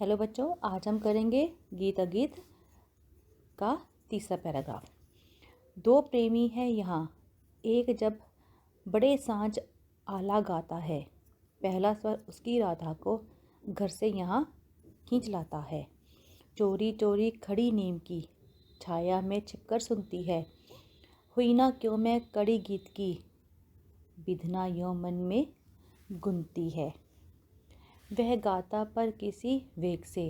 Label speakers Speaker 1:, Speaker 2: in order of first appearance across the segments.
Speaker 1: Hello बच्चों, आज हम करेंगे गीत अगीत का तीसरा पैराग्राफ। दो प्रेमी है यहाँ, एक जब बड़े सांझ आला गाता है। पहला स्वर उसकी राधा को घर से यहाँ खींच लाता है। चोरी चोरी खड़ी नीम की छाया में छिपकर सुनती है। हुई ना क्यों मैं कड़ी गीत की विधना यों मन में गुनती है। वह गाता पर किसी वेग से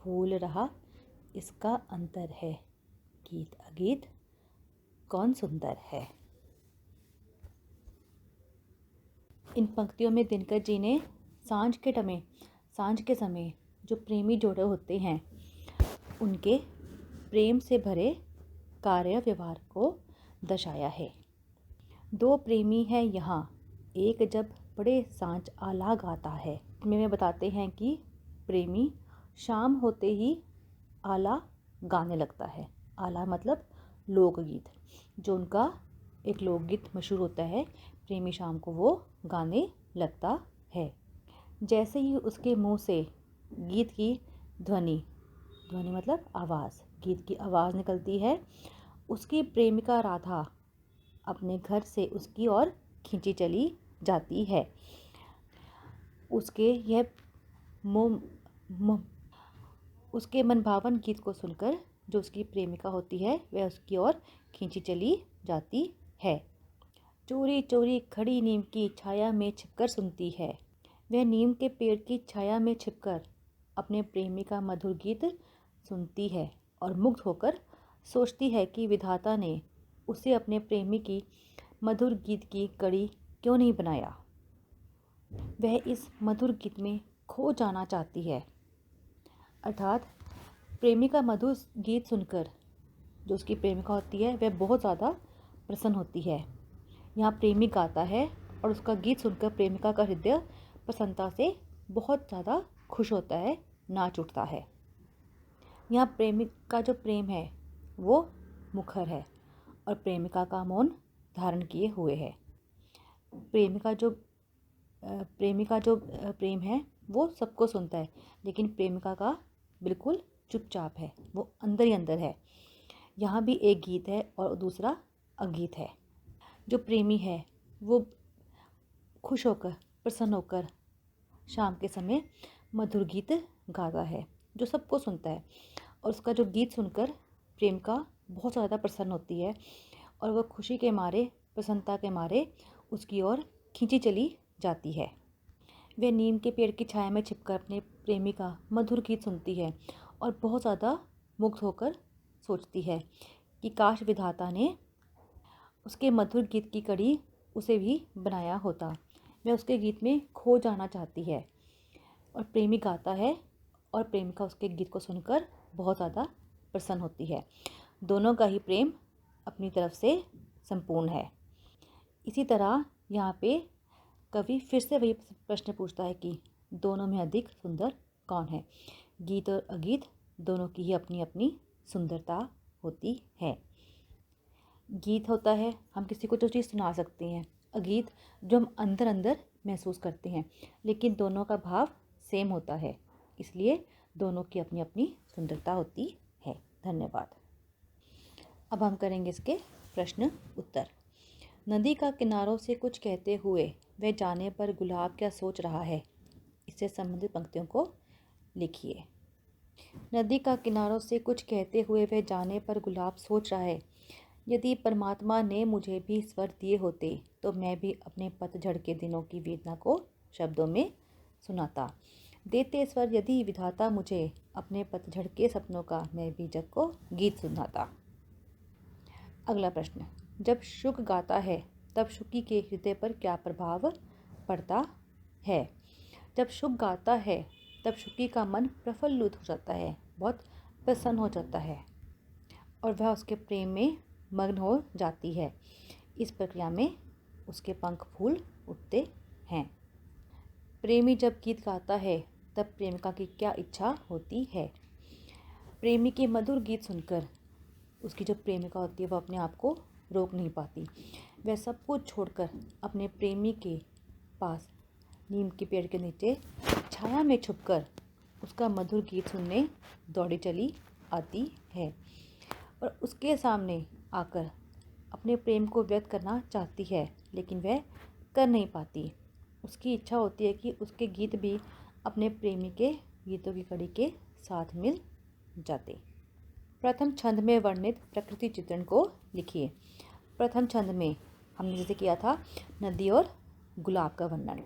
Speaker 1: भूल रहा इसका अंतर है। गीत अगीत कौन सुंदर है। इन पंक्तियों में दिनकर जी ने सांझ के समय जो प्रेमी जोड़े होते हैं उनके प्रेम से भरे कार्य व्यवहार को दर्शाया है। दो प्रेमी है यहाँ, एक जब बड़े सांझ आला गाता है। में बताते हैं कि प्रेमी शाम होते ही आला गाने लगता है। आला मतलब लोकगीत, जो उनका एक लोकगीत मशहूर होता है। प्रेमी शाम को वो गाने लगता है। जैसे ही उसके मुंह से गीत की ध्वनि मतलब आवाज़, गीत की आवाज़ निकलती है, उसकी प्रेमिका राधा अपने घर से उसकी ओर खींची चली जाती है। उसके मनभावन गीत को सुनकर जो उसकी प्रेमिका होती है वह उसकी ओर खींची चली जाती है। चोरी चोरी खड़ी नीम की छाया में छिपकर सुनती है। वह नीम के पेड़ की छाया में छिपकर अपने प्रेमी का मधुर गीत सुनती है और मुग्ध होकर सोचती है कि विधाता ने उसे अपने प्रेमी की मधुर गीत की कड़ी क्यों नहीं बनाया। वह इस मधुर गीत में खो जाना चाहती है। अर्थात प्रेमी का मधुर गीत सुनकर जो उसकी प्रेमिका होती है वह बहुत ज़्यादा प्रसन्न होती है। यहाँ प्रेमी गाता है और उसका गीत सुनकर प्रेमिका का हृदय प्रसन्नता से बहुत ज़्यादा खुश होता है, नाच उठता है। यहाँ प्रेमिक का जो प्रेम है वो मुखर है और प्रेमिका का मौन धारण किए हुए है। प्रेमिका जो प्रेम है वो सबको सुनता है, लेकिन प्रेमिका का बिल्कुल चुपचाप है, वो अंदर ही अंदर है। यहाँ भी एक गीत है और दूसरा अगीत है। जो प्रेमी है वो खुश होकर, प्रसन्न होकर शाम के समय मधुर गीत गाता है जो सबको सुनता है, और उसका जो गीत सुनकर प्रेमिका बहुत ज़्यादा प्रसन्न होती है और वह खुशी के मारे, प्रसन्नता के मारे उसकी ओर खींची चली जाती है। वह नीम के पेड़ की छाया में छिपकर अपने प्रेमी का मधुर गीत सुनती है और बहुत ज़्यादा मुग्ध होकर सोचती है कि काश विधाता ने उसके मधुर गीत की कड़ी उसे भी बनाया होता। वह उसके गीत में खो जाना चाहती है और प्रेमी गाता है और प्रेमिका उसके गीत को सुनकर बहुत ज़्यादा प्रसन्न होती है। दोनों का ही प्रेम अपनी तरफ से संपूर्ण है। इसी तरह यहाँ पे कवि फिर से वही प्रश्न पूछता है कि दोनों में अधिक सुंदर कौन है। गीत और अगीत दोनों की ही अपनी अपनी सुंदरता होती है। गीत होता है हम किसी को जो चीज़ सुना सकते हैं, अगीत जो हम अंदर अंदर महसूस करते हैं, लेकिन दोनों का भाव सेम होता है, इसलिए दोनों की अपनी अपनी सुंदरता होती है। धन्यवाद। अब हम करेंगे इसके प्रश्न उत्तर। नदी का किनारों से कुछ कहते हुए वह जाने पर गुलाब क्या सोच रहा है। इससे संबंधित पंक्तियों को लिखिए। नदी का किनारों से कुछ कहते हुए वह जाने पर गुलाब सोच रहा है। यदि परमात्मा ने मुझे भी स्वर दिए होते तो मैं भी अपने पतझड़ के दिनों की वेदना को शब्दों में सुनाता। देते स्वर यदि विधाता मुझे अपने पतझड़ के सपनों का, मैं भी जग को गीत सुनाता। अगला प्रश्न। जब शुक गाता है तब शुकी के हृदय पर क्या प्रभाव पड़ता है। जब शुक गाता है तब शुकी का मन प्रफुल्लित हो जाता है, बहुत प्रसन्न हो जाता है और वह उसके प्रेम में मग्न हो जाती है। इस प्रक्रिया में उसके पंख फूल उठते हैं। प्रेमी जब गीत गाता है तब प्रेमिका की क्या इच्छा होती है। प्रेमी के मधुर गीत सुनकर उसकी जो प्रेमिका होती है वह अपने आप को रोक नहीं पाती। वह सब कुछ छोड़कर अपने प्रेमी के पास नीम के पेड़ के नीचे छाया में छुपकर उसका मधुर गीत सुनने दौड़ी चली आती है और उसके सामने आकर अपने प्रेम को व्यक्त करना चाहती है, लेकिन वह कर नहीं पाती। उसकी इच्छा होती है कि उसके गीत भी अपने प्रेमी के गीतों की कड़ी के साथ मिल जाते। प्रथम छंद में वर्णित प्रकृति चित्रण को लिखिए। प्रथम छंद में हमने जैसे किया था नदी और गुलाब का वर्णन।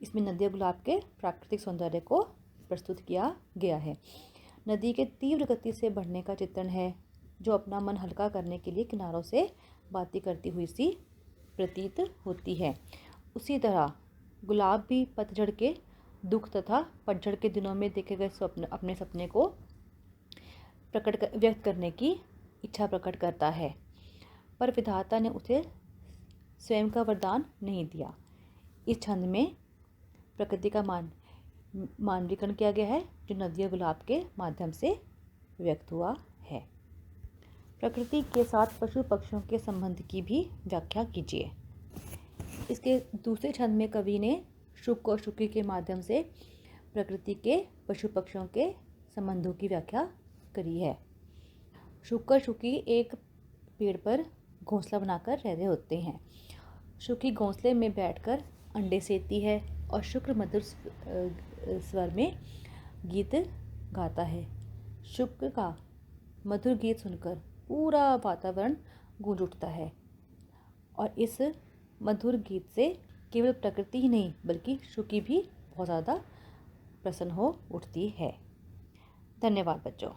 Speaker 1: इसमें नदी और गुलाब के प्राकृतिक सौंदर्य को प्रस्तुत किया गया है। नदी के तीव्र गति से बढ़ने का चित्रण है, जो अपना मन हल्का करने के लिए किनारों से बातें करती हुई सी प्रतीत होती है। उसी तरह गुलाब भी पतझड़ के दुख तथा पतझड़ के दिनों में देखे गए अपने सपने को व्यक्त करने की इच्छा प्रकट करता है, पर विधाता ने उसे स्वयं का वरदान नहीं दिया। इस छंद में प्रकृति का मानवीकरण किया गया है, जो नदी और गुलाब के माध्यम से व्यक्त हुआ है। प्रकृति के साथ पशु पक्षियों के संबंध की भी व्याख्या कीजिए। इसके दूसरे छंद में कवि ने शुक और शुकी के माध्यम से प्रकृति के पशु पक्षियों के संबंधों की व्याख्या करी है। शुक और शुकी एक पेड़ पर घोंसला बनाकर रह रहे होते हैं। शुकी घोंसले में बैठकर अंडे सेती है और शुक्र मधुर स्वर में गीत गाता है। शुक्र का मधुर गीत सुनकर पूरा वातावरण गूंज उठता है और इस मधुर गीत से केवल प्रकृति ही नहीं बल्कि शुकी भी बहुत ज़्यादा प्रसन्न हो उठती है। धन्यवाद बच्चों।